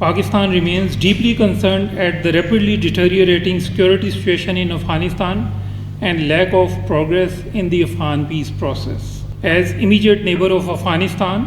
Pakistan remains deeply concerned at the rapidly deteriorating security situation in Afghanistan and lack of progress in the Afghan peace process. As immediate neighbor of Afghanistan,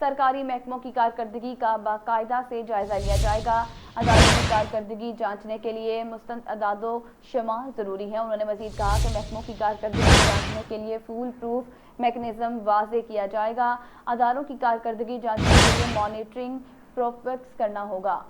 سرکاری محکموں کی کارکردگی کا باقاعدہ سے جائزہ لیا جائے گا۔ عدالت کی کارکردگی جانچنے کے لیے مستند اعداد و شمار ضروری ہے۔ انہوں نے مزید کہا کہ محکموں کی کارکردگی جانچنے کے لیے فول پروف میکنزم واضح کیا جائے گا۔ اداروں کی کارکردگی جانچنے کے لیے مانیٹرنگ پروسیس کرنا ہوگا۔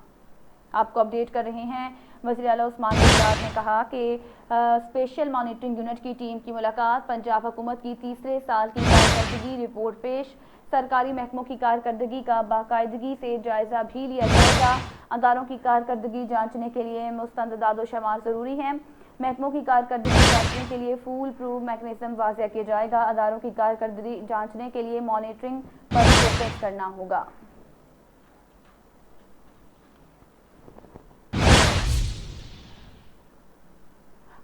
آپ کو اپڈیٹ کر رہے ہیں۔ وزیر اعلیٰ عثمان بزدار نے کہا کہ اسپیشل مانیٹرنگ یونٹ کی ٹیم کی ملاقات، پنجاب حکومت کی تیسرے سال کی کارکردگی رپورٹ پیش، سرکاری محکموں کی کارکردگی کا باقاعدگی سے جائزہ بھی لیا جائے گا۔ اداروں کی کارکردگی جانچنے کے لیے مستند اعداد و شمار ضروری ہیں۔ محکموں کی کارکردگی جانچنے کے لیے فول پروف میکنزم واضح کیا جائے گا۔ اداروں کی کارکردگی جانچنے کے لیے مانیٹرنگ پر فوکس کرنا ہوگا۔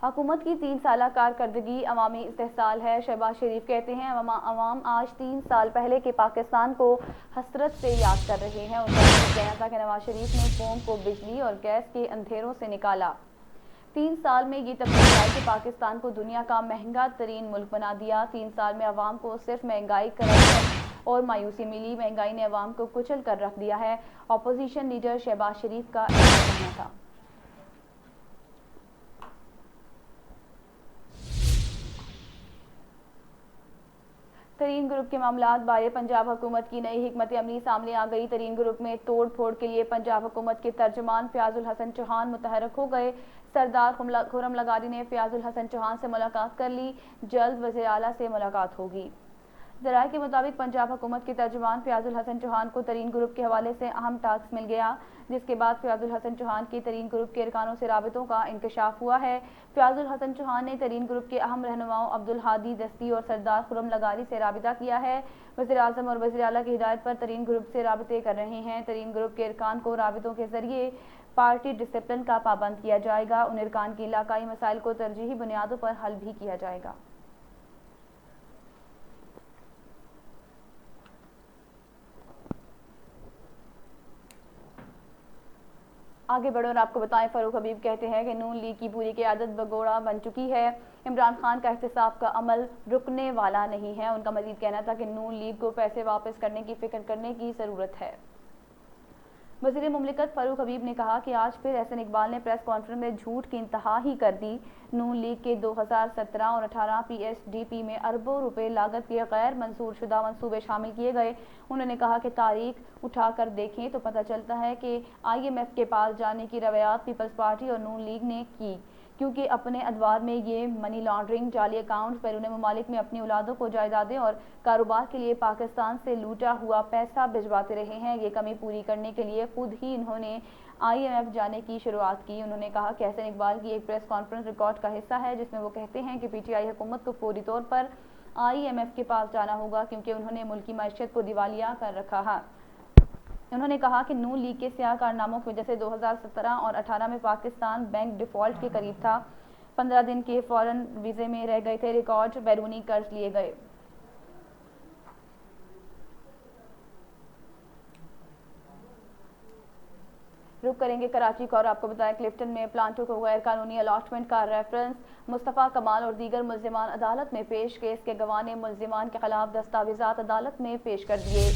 حکومت کی 3 سالہ کارکردگی عوامی استحصال ہے۔ شہباز شریف کہتے ہیں عوام آج 3 سال پہلے کے پاکستان کو حسرت سے یاد کر رہے ہیں۔ ان کا کہنا تھا کہ نواز شریف نے قوم کو بجلی اور گیس کے اندھیروں سے نکالا۔ 3 سال میں یہ تبدیلی آئی کہ پاکستان کو دنیا کا مہنگا ترین ملک بنا دیا۔ 3 سال میں عوام کو صرف مہنگائی، کرپشن اور مایوسی ملی۔ مہنگائی نے عوام کو کچل کر رکھ دیا ہے، اپوزیشن لیڈر شہباز شریف کا ایسا کہنا تھا۔ ترین گروپ کے معاملات بارے پنجاب حکومت کی نئی حکمت عملی سامنے آ گئی۔ ترین گروپ میں توڑ پھوڑ کے لیے پنجاب حکومت کے ترجمان فیاض الحسن چوہان متحرک ہو گئے۔ سردار خرم لغاری نے فیاض الحسن چوہان سے ملاقات کر لی۔ جلد وزیر اعلیٰ سے ملاقات ہوگی۔ ذرائع کے مطابق پنجاب حکومت کے ترجمان فیاض الحسن چوہان کو ترین گروپ کے حوالے سے اہم ٹاسک مل گیا، جس کے بعد فیاض الحسن چوہان کے ترین گروپ کے ارکانوں سے رابطوں کا انکشاف ہوا ہے۔ فیاض الحسن چوہان نے ترین گروپ کے اہم رہنماؤں عبدالہادی دستی اور سردار خرم لغاری سے رابطہ کیا ہے۔ وزیر اعظم اور وزیر اعلیٰ کی ہدایت پر ترین گروپ سے رابطے کر رہے ہیں۔ ترین گروپ کے ارکان کو رابطوں کے ذریعے پارٹی ڈسپلن کا پابند کیا جائے گا۔ ان ارکان کی علاقائی مسائل کو ترجیحی بنیادوں پر حل بھی کیا جائے گا۔ آگے بڑھو اور آپ کو بتائیں، فاروق حبیب کہتے ہیں کہ نون لیگ کی پوری قیادت بگوڑا بن چکی ہے۔ عمران خان کا احتساب کا عمل رکنے والا نہیں ہے۔ ان کا مزید کہنا تھا کہ نون لیگ کو پیسے واپس کرنے کی فکر کرنے کی ضرورت ہے۔ وزیر مملکت فاروق حبیب نے کہا کہ آج پھر احسن اقبال نے پریس کانفرنس میں جھوٹ کی انتہا ہی کر دی۔ نون لیگ کے 2017 اور 18 پی ایس ڈی پی میں اربوں روپے لاگت کے غیر منظور شدہ منصوبے شامل کیے گئے۔ انہوں نے کہا کہ تاریخ اٹھا کر دیکھیں تو پتہ چلتا ہے کہ IMF کے پاس جانے کی روایات پیپلز پارٹی اور نون لیگ نے کی، کیونکہ اپنے ادوار میں یہ منی لانڈرنگ، جعلی اکاؤنٹس، بیرون ممالک میں اپنی اولادوں کو جائیدادیں اور کاروبار کے لیے پاکستان سے لوٹا ہوا پیسہ بھجواتے رہے ہیں۔ یہ کمی پوری کرنے کے لیے خود ہی انہوں نے IMF جانے کی شروعات کی۔ انہوں نے کہا کہ احسن اقبال کی ایک پریس کانفرنس ریکارڈ کا حصہ ہے، جس میں وہ کہتے ہیں کہ PTI حکومت کو فوری طور پر IMF کے پاس جانا ہوگا، کیونکہ انہوں نے ملکی معیشت کو دیوالیہ کر رکھا ہے۔ انہوں نے کہا کہ نون لیگ کے سیاہ کارناموں کی وجہ سے 2017 اور 18 میں پاکستان بینک ڈیفالٹ کے قریب تھا۔ 15 دن کے فورن ویزے میں رہ گئے تھے، ریکارڈ بیرونی قرض لیے گئے۔ رک کریں گے کراچی کو اور آپ کو بتائیں کلفٹن میں پلانٹوں کو غیر قانونی الاٹمنٹ کا ریفرنس۔ مصطفیٰ کمال اور دیگر ملزمان عدالت میں پیش۔ کیس کے گواہ نے ملزمان کے خلاف دستاویزات عدالت میں پیش کر دیے۔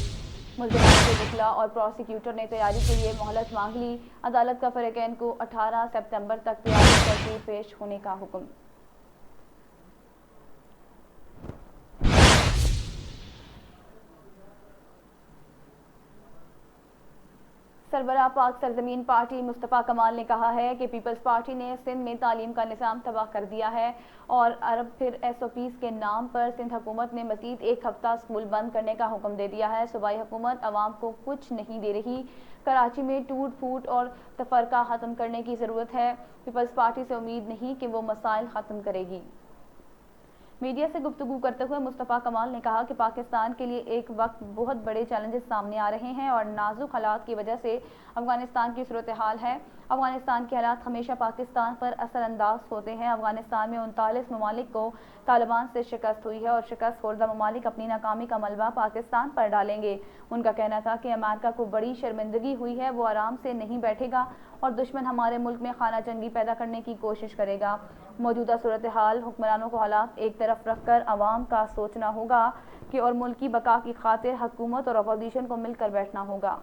ملزمان کے وکلاء اور پروسیکیوٹر نے تیاری کے لیے مہلت مانگ لی۔ عدالت کا فریقین کو 18 ستمبر تک تیاری کر کے پیش ہونے کا حکم۔ سربراہ پاک سرزمین پارٹی مصطفیٰ کمال نے کہا ہے کہ پیپلز پارٹی نے سندھ میں تعلیم کا نظام تباہ کر دیا ہے اور اب پھر SOPs کے نام پر سندھ حکومت نے مزید 1 ہفتہ اسکول بند کرنے کا حکم دے دیا ہے۔ صوبائی حکومت عوام کو کچھ نہیں دے رہی۔ کراچی میں ٹوٹ پھوٹ اور تفرقہ ختم کرنے کی ضرورت ہے۔ پیپلز پارٹی سے امید نہیں کہ وہ مسائل ختم کرے گی۔ میڈیا سے گفتگو کرتے ہوئے مصطفیٰ کمال نے کہا کہ پاکستان کے لیے ایک وقت بہت بڑے چیلنجز سامنے آ رہے ہیں اور نازک حالات کی وجہ سے افغانستان کی صورتحال ہے۔ افغانستان کے حالات ہمیشہ پاکستان پر اثر انداز ہوتے ہیں۔ افغانستان میں 39 ممالک کو طالبان سے شکست ہوئی ہے اور شکست خوردہ ممالک اپنی ناکامی کا ملبہ پاکستان پر ڈالیں گے۔ ان کا کہنا تھا کہ امریکہ کو بڑی شرمندگی ہوئی ہے، وہ آرام سے نہیں بیٹھے گا اور دشمن ہمارے ملک میں خانہ جنگی پیدا کرنے کی کوشش کرے گا۔ موجودہ صورتحال حکمرانوں کو حالات ایک طرف رکھ کر عوام کا سوچنا ہوگا کہ اور ملک کی بقا کی خاطر حکومت اور اپوزیشن کو مل کر بیٹھنا ہوگا۔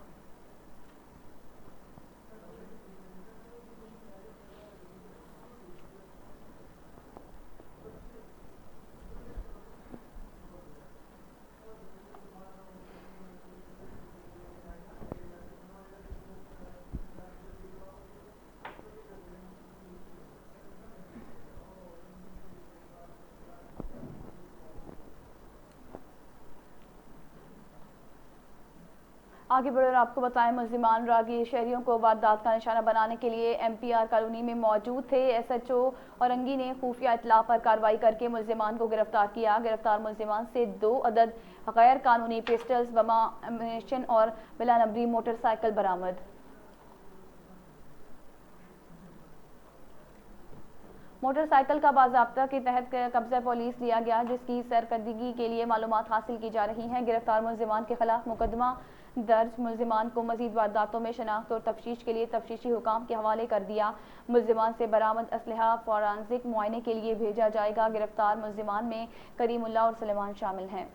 آگے بڑھ کر آپ کو بتائیں، ملزمان راگیر شہریوں کو واردات کا نشانہ بنانے کے لیے ایم پی آر کالونی میں موجود تھے۔ ایس ایچ او اورنگی نے خفیہ اطلاع پر کارروائی کر کے ملزمان کو گرفتار کیا۔ گرفتار ملزمان سے 2 عدد غیر قانونی پسٹلز، بم، ایمونیشن اور بلا نمبری موٹر سائیکل برآمد۔ موٹر سائیکل کا باضابطہ کے تحت قبضہ پولیس لیا گیا، جس کی سرکردگی کے لیے معلومات حاصل کی جا رہی ہیں۔ گرفتار ملزمان کے خلاف مقدمہ درج، ملزمان کو مزید وارداتوں میں شناخت اور تفتیش کے لیے تفتیشی حکام کے حوالے کر دیا۔ ملزمان سے برآمد اسلحہ فورانزک معائنے کے لیے بھیجا جائے گا۔ گرفتار ملزمان میں کریم اللہ اور سلیمان شامل ہیں۔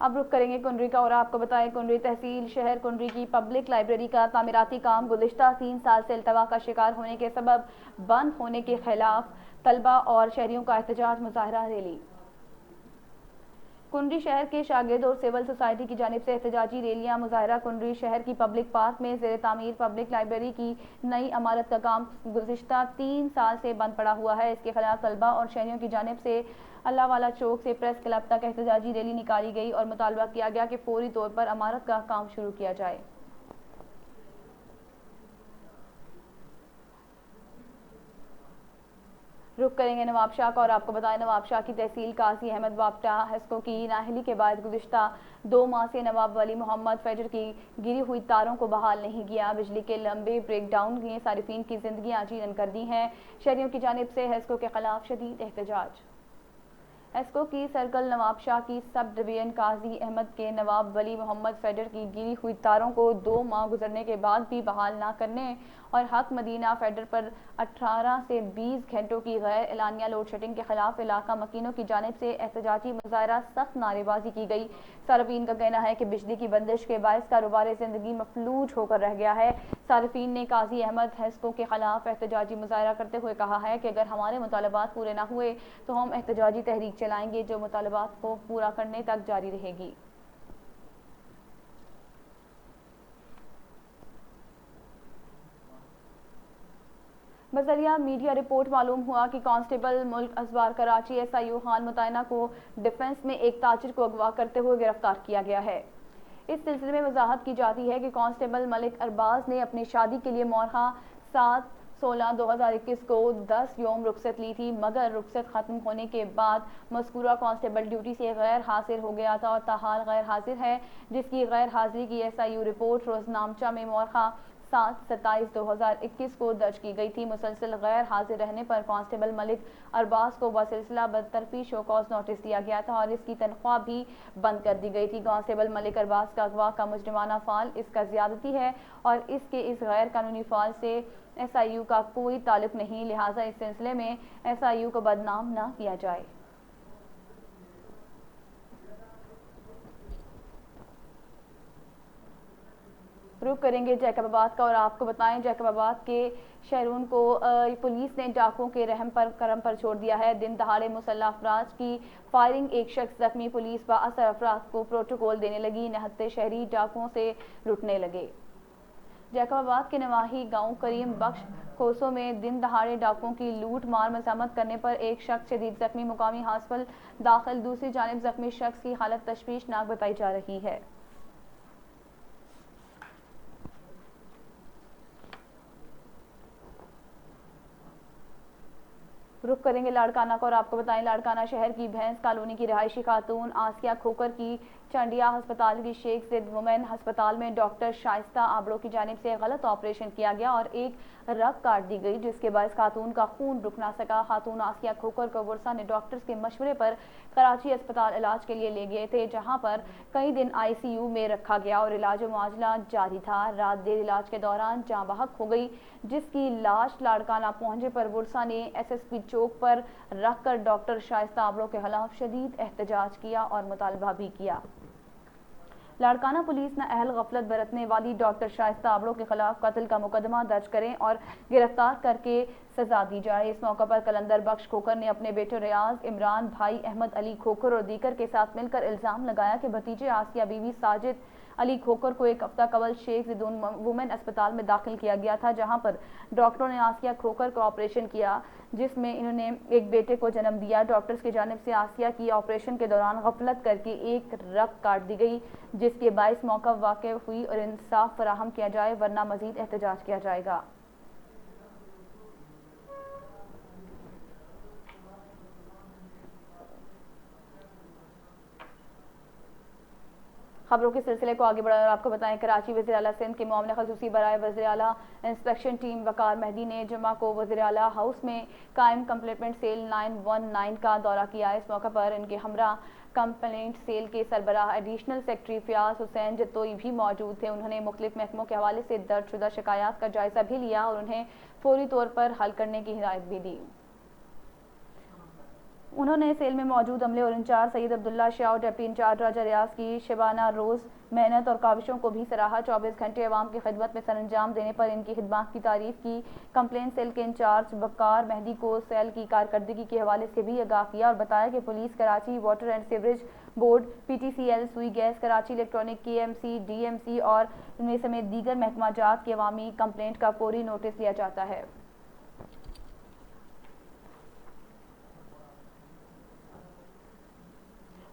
اب رخ کریں گے کنڈری کا اور آپ کو بتائیں، کنڈری تحصیل شہر کنڈری کی پبلک لائبریری کا تعمیراتی کام گزشتہ 3 سال سے التوا کا شکار ہونے کے سبب بند ہونے کے خلاف طلبہ اور شہریوں کا احتجاج، مظاہرہ، ریلی۔ کنڈری شہر کے شاگرد اور سول سوسائٹی کی جانب سے احتجاجی ریلیاں، مظاہرہ۔ کنڈری شہر کی پبلک پارک میں زیر تعمیر پبلک لائبریری کی نئی عمارت کا کام گزشتہ 3 سال سے بند پڑا ہوا ہے۔ اس کے خلاف طلبہ اور شہریوں کی جانب سے اللہ والا چوک سے پریس کلب تک احتجاجی ریلی نکالی گئی اور مطالبہ کیا گیا کہ فوری طور پر عمارت کا کام شروع کیا جائے۔ رخ کریں گے نواب شاہ کا اور آپ کو بتائیں، نواب شاہ کی تحصیل قاضی احمد وابٹا ہیسکو کی نااہلی کے بعد گزشتہ 2 ماہ سے نواب ولی محمد فیڈر کی گری ہوئی تاروں کو بحال نہیں کیا۔ بجلی کے لمبے بریک ڈاؤن نے صارفین کی زندگیاں عجیبن کر دی ہیں۔ شہریوں کی جانب سے ہیسکو کے خلاف شدید احتجاج۔ ہیسکو کی سرکل نواب شاہ کی سب ڈویژن قاضی احمد کے نواب ولی محمد فیڈر کی گری ہوئی تاروں کو 2 ماہ گزرنے کے بعد بھی بحال نہ کرنے اور حق مدینہ فیڈر پر 18 سے 20 گھنٹوں کی غیر اعلانیہ لوڈ شیڈنگ کے خلاف علاقہ مکینوں کی جانب سے احتجاجی مظاہرہ، سخت نعرے بازی کی گئی۔ صارفین کا کہنا ہے کہ بجلی کی بندش کے باعث کاروبار زندگی مفلوج ہو کر رہ گیا ہے۔ صارفین نے قاضی احمد ہیسکو کے خلاف احتجاجی مظاہرہ کرتے ہوئے کہا ہے کہ اگر ہمارے مطالبات پورے نہ ہوئے تو ہم احتجاجی تحریک چلائیں گے جو مطالبات کو پورا کرنے تک جاری رہے گی۔ بذریعہ میڈیا رپورٹ معلوم ہوا کہ constable Malik Azwar Karachi S I O Khan متعینہ کو ڈیفنس میں ایک تاجر کو اغوا کرتے ہوئے گرفتار کیا گیا ہے۔ اس سلسلے میں وضاحت کی جاتی ہے کہ کانسٹیبل ملک ارباز نے اپنی شادی کے لیے مورخہ 7/16/2021 کو 10 یوم رخصت لی تھی، مگر رخصت ختم ہونے کے بعد مذکورہ کانسٹیبل ڈیوٹی سے غیر حاضر ہو گیا تھا اور تاحال غیر حاضر ہے، جس کی غیر حاضری کی ایس آئی او رپورٹ روزنامچہ میں مورخہ 7/27/2021 کو درج کی گئی تھی۔ مسلسل غیر حاضر رہنے پر کانسٹیبل ملک ارباز کو بسلسلہ برطرفی شو کاز نوٹس دیا گیا تھا اور اس کی تنخواہ بھی بند کر دی گئی تھی۔ کانسٹیبل ملک ارباز کا اغوا کا مجرمانہ فعل اس کا زیادتی ہے اور اس کے اس غیر قانونی فعل سے ایس آئی او کا کوئی تعلق نہیں، لہٰذا اس سلسلے میں ایس آئی او کو بدنام نہ کیا جائے۔ رخ کریں گے جیکب آباد کا اور آپ کو بتائیں، جیکب آباد کے شہرون کو پولیس نے ڈاکوؤں کے رحم پر کرم پر چھوڑ دیا ہے۔ دن دہاڑے مسلح افراد کی فائرنگ، ایک شخص زخمی، پولیس بااثر افراد کو پروٹوکول دینے لگی، نہتے شہری ڈاکوؤں سے لوٹنے لگے۔ جیکب آباد کے نواحی گاؤں کریم بخش کھوسوں میں دن دہاڑے ڈاکوؤں کی لوٹ مار مزاحمت کرنے پر ایک شخص شدید زخمی، مقامی ہسپتال داخل۔ دوسری جانب زخمی شخص کی حالت تشویشناک بتائی جا رہی ہے۔ رخ کریں گے لاڑکانہ کو اور آپ کو بتائیں، لاڑکانہ شہر کی بھینس کالونی کی رہائشی خاتون آسیہ کھوکر کی چنڈیا ہسپتال کی شیخ زید وومن ہسپتال میں ڈاکٹر شائستہ آبڑو کی جانب سے غلط آپریشن کیا گیا اور ایک رگ کاٹ دی گئی، جس کے باعث خاتون کا خون رک نہ سکا۔ خاتون آسیہ کھوکھر کو ورثہ نے ڈاکٹرز کے مشورے پر کراچی ہسپتال علاج کے لیے لے گئے تھے، جہاں پر کئی دن ICU میں رکھا گیا اور علاج و معالجہ جاری تھا۔ رات دیر علاج کے دوران جاں بحق ہو گئی، جس کی لاش لاڑکانہ پہنچے پر ورثہ نے SSP چوک پر رکھ کر ڈاکٹر شائستہ آبڑو کے خلاف شدید احتجاج کیا اور مطالبہ بھی کیا۔ لاڑکانہ پولیس نااہل غفلت برتنے والی ڈاکٹر شائستہ آبڑو کے خلاف قتل کا مقدمہ درج کریں اور گرفتار کر کے سزا دی جائے۔ اس موقع پر قلندر بخش کھوکھر نے اپنے بیٹے ریاض عمران بھائی احمد علی کھوکھر اور دیگر کے ساتھ مل کر الزام لگایا کہ بھتیجے آسیہ بیوی ساجد علی کھوکھر کو ایک ہفتہ قبل شیخ زید وومن اسپتال میں داخل کیا گیا تھا، جہاں پر ڈاکٹروں نے آسیہ کھوکھر کو آپریشن کیا، جس میں انہوں نے ایک بیٹے کو جنم دیا۔ ڈاکٹرز کی جانب سے آسیہ کی آپریشن کے دوران غفلت کر کے ایک رگ کاٹ دی گئی، جس کے باعث موقع واقع ہوئی اور انصاف فراہم کیا جائے ورنہ مزید احتجاج کیا جائے گا۔ خبروں کے سلسلے کو آگے بڑھا اور آپ کو بتائیں کراچی وزیر اعلیٰ سندھ کے معاملہ خصوصی برائے وزیر اعلیٰ انسپیکشن ٹیم وقار مہدی نے جمعہ کو وزیر اعلیٰ ہاؤس میں قائم کمپلینٹ سیل 919 کا دورہ کیا۔ اس موقع پر ان کے ہمراہ کمپلینٹ سیل کے سربراہ ایڈیشنل سیکرٹری فیاض حسین جتوئی بھی موجود تھے۔ انہوں نے مختلف محکموں کے حوالے سے درج شدہ شکایات کا جائزہ بھی لیا اور انہیں فوری طور پر حل کرنے کی ہدایت بھی دی۔ انہوں نے سیل میں موجود عملے اور انچارج سید عبداللہ شاہ اور ڈپٹی انچارج راجہ ریاض کی شبانہ روز محنت اور کاوشوں کو بھی سراہا۔ 24 گھنٹے عوام کی خدمت میں سر انجام دینے پر ان کی خدمات کی تعریف کی۔ کمپلینٹ سیل کے انچارج وقار مہدی کو سیل کی کارکردگی کے حوالے سے بھی آگاہ کیا اور بتایا کہ police Karachi, water and sewerage board, PTCL، Sui gas Karachi, electronic, KMC، DMC اور ان میں سمیت دیگر محکمہ جات کی عوامی کمپلینٹ کا فوری نوٹس لیا جاتا ہے۔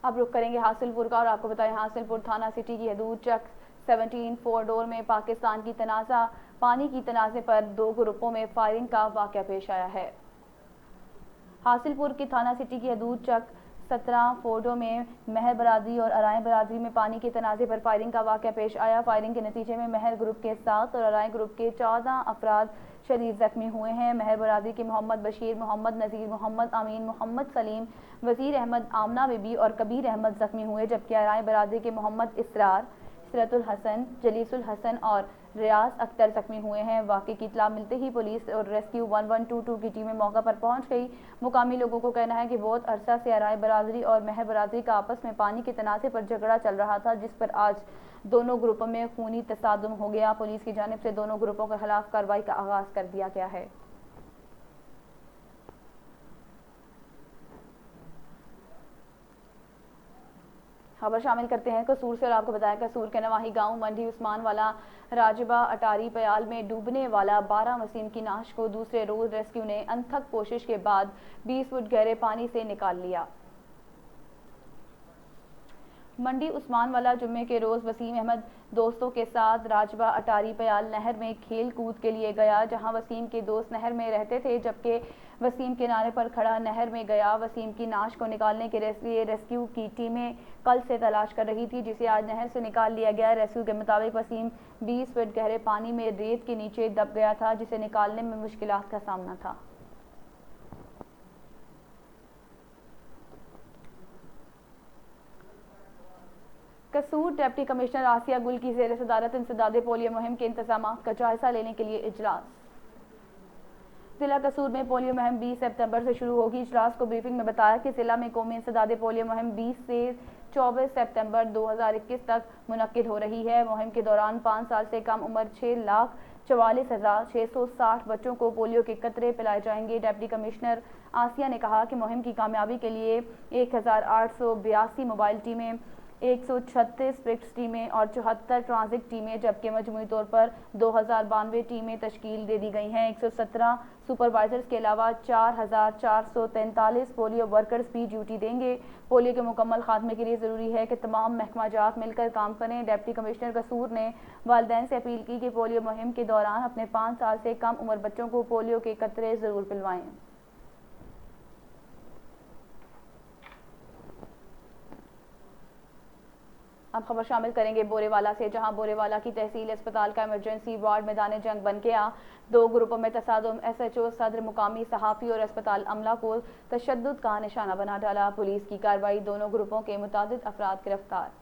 اب رخ کریں گے حاصل پور کا اور آپ کو بتائیں حاصل پور تھانہ سٹی کی حدود چک 17 4 ڈور میں پاکستان کی تنازع پانی کی تنازع پر 2 گروپوں میں فائرنگ کا واقعہ پیش آیا ہے۔ حاصل پور کی تھانہ سٹی کی حدود چک 17 فورڈو میں مہر برادری اور ارائیں برادری میں پانی کے تنازع پر فائرنگ کا واقعہ پیش آیا۔ فائرنگ کے نتیجے میں مہر گروپ کے 7 اور ارائیں گروپ کے 14 افراد شدید زخمی ہوئے ہیں۔ مہر برادری کے محمد بشیر، محمد نذیر، محمد امین، محمد سلیم، وزیر احمد، آمنہ بی بی اور کبیر احمد زخمی ہوئے، جبکہ ارائیں برادری کے محمد اسرار، اسرت الحسن، جلیس الحسن اور ریاض اختر زخمی ہوئے ہیں۔ واقعے کی اطلاع ملتے ہی پولیس اور ریسکیو 1122 کی ٹیمیں موقع پر پہنچ گئی۔ مقامی لوگوں کو کہنا ہے کہ بہت عرصہ سے ارائیں برادری اور مہر برادری کا آپس میں پانی کے تنازع پر جھگڑا چل رہا تھا، جس پر آج دونوں گروپوں میں خونی تصادم ہو گیا۔ پولیس کی جانب سے دونوں گروپوں کے خلاف کارروائی کا آغاز کر دیا گیا ہے۔ خبر شامل کرتے ہیں قصور سے اور آپ کو بتایا قصور کے نواحی گاؤں منڈی عثمان والا راجبہ اٹاری پیال میں ڈوبنے والا 12 وسیم کی نعش کو دوسرے روز ریسکیو نے انتھک کوشش کے بعد 20 فٹ گہرے پانی سے نکال لیا۔ منڈی عثمان والا جمعے کے روز وسیم احمد دوستوں کے ساتھ راجبہ اٹاری پیال نہر میں کھیل کود کے لیے گیا، جہاں وسیم کے دوست نہر میں رہتے تھے، جبکہ وسیم کنارے پر کھڑا نہر میں گیا۔ وسیم کی نعش کو نکالنے کے لیے ریسکیو کی ٹیمیں کل سے تلاش کر رہی تھی، جسے آج نہر سے نکال لیا گیا۔ ریسکیو کے مطابق وسیم 20 فٹ گہرے پانی میں ریت کے نیچے دب گیا تھا، جسے نکالنے میں مشکلات کا سامنا تھا۔ قصور ڈپٹی کمشنر آسیہ گل کی زیر صدارت انسداد پولیو مہم کے انتظامات کا جائزہ لینے کے لیے اجلاس۔ ضلع قصور میں پولیو مہم 20 سپتمبر سے شروع ہوگی۔ اجلاس کو بریفنگ میں بتایا کہ ضلع میں قومی انسداد پولیو مہم 20 سے 24 سپتمبر 2021 تک منعقد ہو رہی ہے۔ مہم کے دوران 5 سال سے کم عمر 6,44,660 بچوں کو پولیو کے قطرے پلائے جائیں گے۔ ڈپٹی کمشنر آسیہ نے کہا کہ مہم کی کامیابی کے لیے 1882 موبائل ٹیمیں، 136 فکس ٹیمیں اور 74 ٹرانزٹ ٹیمیں، جبکہ مجموعی طور پر 2092 ٹیمیں تشکیل دے دی گئی ہیں۔ 117 سپروائزرز کے علاوہ 4443 پولیو ورکرز بھی ڈیوٹی دیں گے۔ پولیو کے مکمل خاتمے کے لیے ضروری ہے کہ تمام محکمہ جات مل کر کام کریں۔ ڈپٹی کمشنر قصور نے والدین سے اپیل کی کہ پولیو مہم کے دوران اپنے 5 سال سے کم عمر بچوں کو پولیو کے قطرے ضرور پلوائیں۔ اب خبر شامل کریں گے بورے والا سے، جہاں بورے والا کی تحصیل اسپتال کا ایمرجنسی وارڈ میدان جنگ بن گیا۔ 2 گروپوں میں تصادم، ایس ایچ او صدر مقامی صحافی اور اسپتال عملہ کو تشدد کا نشانہ بنا ڈالا۔ پولیس کی کارروائی، دونوں گروپوں کے متعدد افراد گرفتار۔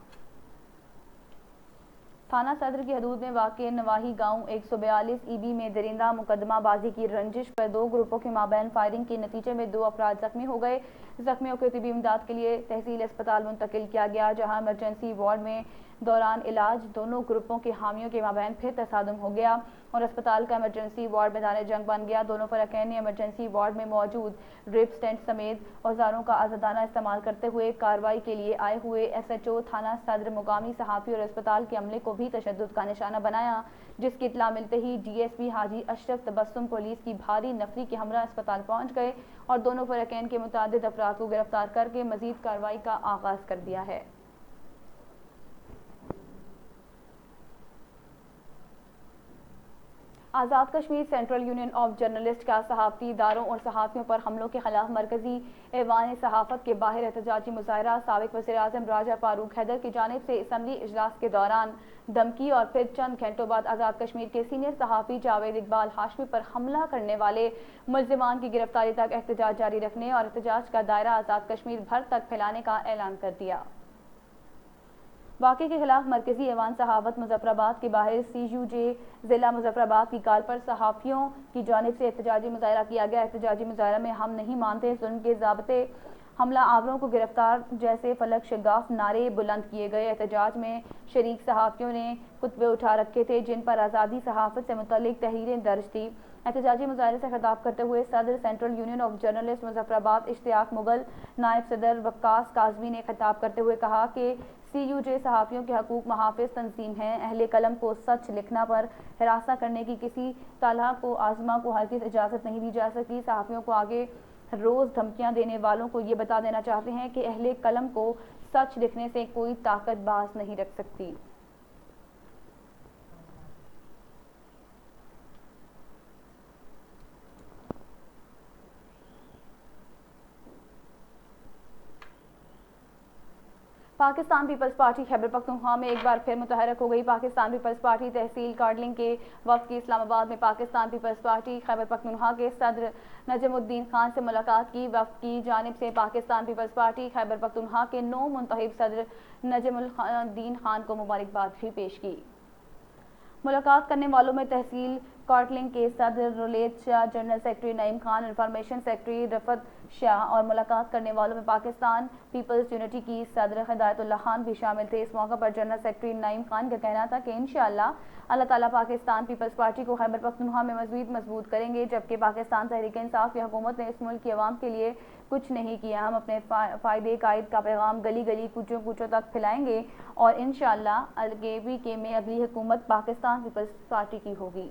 تھانہ صدر کی حدود میں واقع نواحی گاؤں 142 ای بی میں درندہ مقدمہ بازی کی رنجش پر 2 گروپوں کے مابین فائرنگ کے نتیجے میں 2 افراد زخمی ہو گئے۔ زخمیوں کو طبی امداد کے لیے تحصیل اسپتال منتقل کیا گیا، جہاں ایمرجنسی وارڈ میں دوران علاج دونوں گروپوں کے حامیوں کے مابین پھر تصادم ہو گیا اور اسپتال کا ایمرجنسی وارڈ میدان جنگ بن گیا۔ دونوں فریقین نے ایمرجنسی وارڈ میں موجود ڈرپ سٹینٹ سمیت اوزاروں کا آزادانہ استعمال کرتے ہوئے کارروائی کے لیے آئے ہوئے ایس ایچ او تھانہ صدر، مقامی صحافی اور اسپتال کے عملے کو بھی تشدد کا نشانہ بنایا، جس کی اطلاع ملتے ہی ڈی ایس پی حاجی اشرف تبسم پولیس کی بھاری نفری کے ہمراہ اسپتال پہنچ گئے اور دونوں فریقین کے متعدد افراد کو گرفتار کر کے مزید کارروائی کا آغاز کر دیا ہے۔ Azad Kashmir central union of journalist کا صحافتی اداروں اور صحافیوں پر حملوں کے خلاف مرکزی ایوان صحافت کے باہر احتجاجی مظاہرہ۔ سابق وزیر اعظم راجہ فاروق حیدر کی جانب سے اسمبلی اجلاس کے دوران دھمکی اور پھر چند گھنٹوں بعد آزاد کشمیر کے سینئر صحافی جاوید اقبال ہاشمی پر حملہ کرنے والے ملزمان کی گرفتاری تک احتجاج جاری رکھنے اور احتجاج کا دائرہ آزاد کشمیر بھر تک پھیلانے کا اعلان کر دیا۔ واقعے کے خلاف مرکزی ایوان صحافت مظفر آباد کے باہر سی یو جے ضلع مظفر آباد کی کال پر صحافیوں کی جانب سے احتجاجی مظاہرہ کیا گیا۔ احتجاجی مظاہرہ میں ہم نہیں مانتے ظلم کے ضابطے، حملہ آوروں کو گرفتار جیسے فلک شگاف نعرے بلند کیے گئے۔ احتجاج میں شریک صحافیوں نے خطبے اٹھا رکھے تھے جن پر آزادی صحافت سے متعلق تحریریں درج تھیں۔ احتجاجی مظاہرے سے خطاب کرتے ہوئے صدر central union of journalist Muzaffar آباد اشتیاق مغل، نائب صدر وقاص کاظمی نے خطاب کرتے ہوئے کہا کہ سی یو جے صحافیوں کے حقوق محافظ تنظیم ہے۔ اہل قلم کو سچ لکھنا پر ہراساں کرنے کی کسی طالح کو آزما کو ہرگز اجازت نہیں دی جا سکتی۔ صحافیوں کو آگے روز دھمکیاں دینے والوں کو یہ بتا دینا چاہتے ہیں کہ اہل قلم کو سچ لکھنے سے کوئی طاقت باز نہیں رکھ سکتی۔ پاکستان پیپلز پارٹی خیبر پختونخوا میں ایک بار پھر متحرک ہو گئی۔ پاکستان پیپلز پارٹی تحصیل کارڈلنگ کے وفد کی اسلام آباد میں پاکستان پیپلز پارٹی خیبر پختونخوا کے صدر نجم الدین خان سے ملاقات کی۔ وفد کی جانب سے پاکستان پیپلز پارٹی خیبر پختونخوا کے نو منتخب صدر نجم الدین خان کو مبارکباد بھی پیش کی۔ ملاقات کرنے والوں میں تحصیل کارڈلنگ کے صدر رولید شاہ، جنرل سیکرٹری نعیم خان، انفارمیشن سیکرٹری رفعت شاہ اور ملاقات کرنے والوں میں پاکستان پیپلز یونٹی کی صدر ہدایت اللہ خان بھی شامل تھے۔ اس موقع پر جنرل سیکرٹری نعیم خان کا کہنا تھا کہ انشاءاللہ اللہ تعالیٰ پاکستان پیپلز پارٹی کو خیبر پختونخوا میں مزید مضبوط کریں گے، جبکہ پاکستان تحریک انصاف کی حکومت نے اس ملک کی عوام کے لیے کچھ نہیں کیا۔ ہم اپنے فائدے قائد کا پیغام گلی گلی کوچوں کوچوں تک پھیلائیں گے اور انشاءاللہ LKP میں اگلی حکومت پاکستان پیپلز پارٹی کی ہوگی۔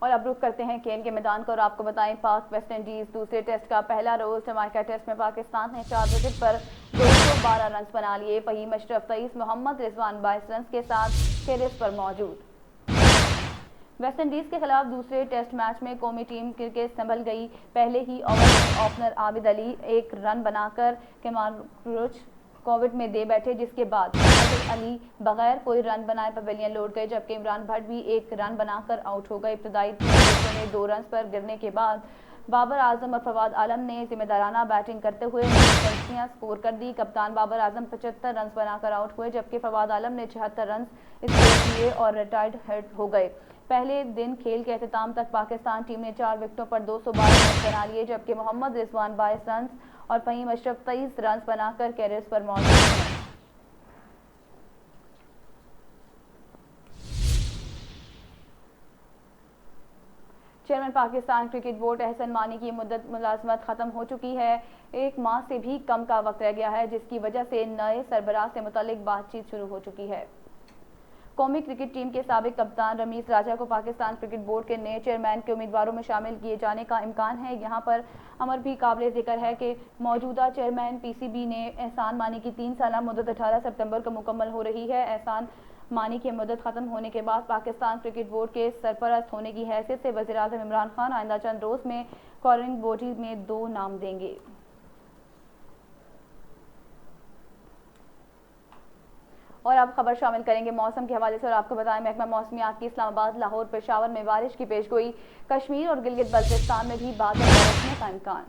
اور اب رخ کرتے ہیں کھیل کے میدان کو اور آپ کو بتائیں پاک ویسٹ انڈیز دوسرے ٹیسٹ کا پہلا روز جمائیکا ٹیسٹ میں پاکستان نے 4 وکٹ پر 212 رنز بنا لیے۔ فہیم اشرف 23، محمد رضوان 22 رنز کے ساتھ کریز پر موجود۔ ویسٹ انڈیز کے خلاف دوسرے ٹیسٹ میچ میں قومی ٹیم کرکٹ سنبھل گئی۔ پہلے ہی اوور میں اوپنر عابد علی 1 رن بنا کر کیمرون گریچ کو وکٹ میں دے بیٹھے، جس کے بعد عابد علی بغیر کوئی رن بنائے پویلین لوٹ گئے، جبکہ عمران بھٹ بھی 1 رن بنا کر آؤٹ ہو گئے۔ ابتدائی 3 وکٹوں میں 2 رنز پر گرنے کے بعد بابر اعظم اور فواد عالم نے ذمہ دارانہ بیٹنگ کرتے ہوئے سنچریاں سکور کر دی۔ کپتان بابر اعظم 75 رنز بنا کر آؤٹ ہوئے، جبکہ فواد عالم نے 76 رنز اسکور کیے اور ریٹائرڈ ہو گئے۔ پہلے دن کھیل کے اختتام تک پاکستان ٹیم نے 4 وکٹوں پر 212 رنز بنا لیے، جبکہ محمد رضوان 22 رنز اور فہیم اشرف 23 رنز بنا کر کریز پر موجود ہیں۔ چیئرمین پاکستان کرکٹ بورڈ احسن مانی کی مدت ملازمت ختم ہو چکی ہے۔ 1 ماہ سے بھی کم کا وقت رہ گیا ہے، جس کی وجہ سے نئے سربراہ سے متعلق بات چیت شروع ہو چکی ہے۔ قومی کرکٹ ٹیم کے سابق کپتان رمیز راجہ کو پاکستان کرکٹ بورڈ کے نئے چیئرمین کے امیدواروں میں شامل کیے جانے کا امکان ہے۔ یہاں پر امر بھی قابل ذکر ہے کہ موجودہ چیئرمین PCB نے احسان مانی کی 3 سالہ مدت 18 ستمبر کو مکمل ہو رہی ہے۔ احسان مانی کی مدت ختم ہونے کے بعد پاکستان کرکٹ بورڈ کے سرپرست ہونے کی حیثیت سے وزیر اعظم عمران خان آئندہ چند روز میں کورننگ باڈی میں 2 نام دیں گے۔ اور اب خبر شامل کریں گے موسم کے حوالے سے، اور آپ کو بتائیں محکمہ موسمیات کی اسلام آباد، لاہور، پشاور میں بارش کی پیشگوئی، کشمیر اور گلگت بلتستان میں بھی بادل برسنے کا امکان۔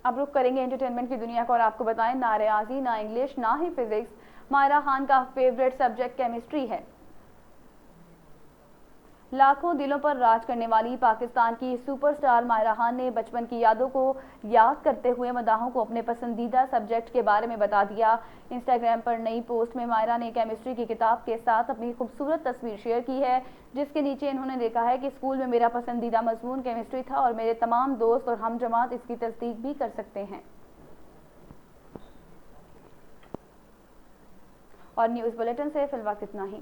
اب رخ کریں گے انٹرٹینمنٹ کی دنیا کو، اور آپ کو بتائیں نہ ریاضی، نہ انگلش، نہ ہی فزکس ماہرہ خان کا فیورٹ سبجیکٹ کیمسٹری ہے۔ لاکھوں دلوں پر راج کرنے والی پاکستان کی سپر سٹار ماہرہ خان نے بچپن کی یادوں کو یاد کرتے ہوئے مداحوں کو اپنے پسندیدہ سبجیکٹ کے بارے میں بتا دیا۔ انسٹاگرام پر نئی پوسٹ میں ماہرہ نے کیمسٹری کی کتاب کے ساتھ اپنی خوبصورت تصویر شیئر کی ہے، جس کے نیچے انہوں نے لکھا ہے کہ اسکول میں میرا پسندیدہ مضمون کیمسٹری تھا اور میرے تمام دوست اور ہم جماعت اس کی تصدیق بھی کر سکتے ہیں۔ اور نیوز بلیٹن سے فی الوقت اتنا ہی۔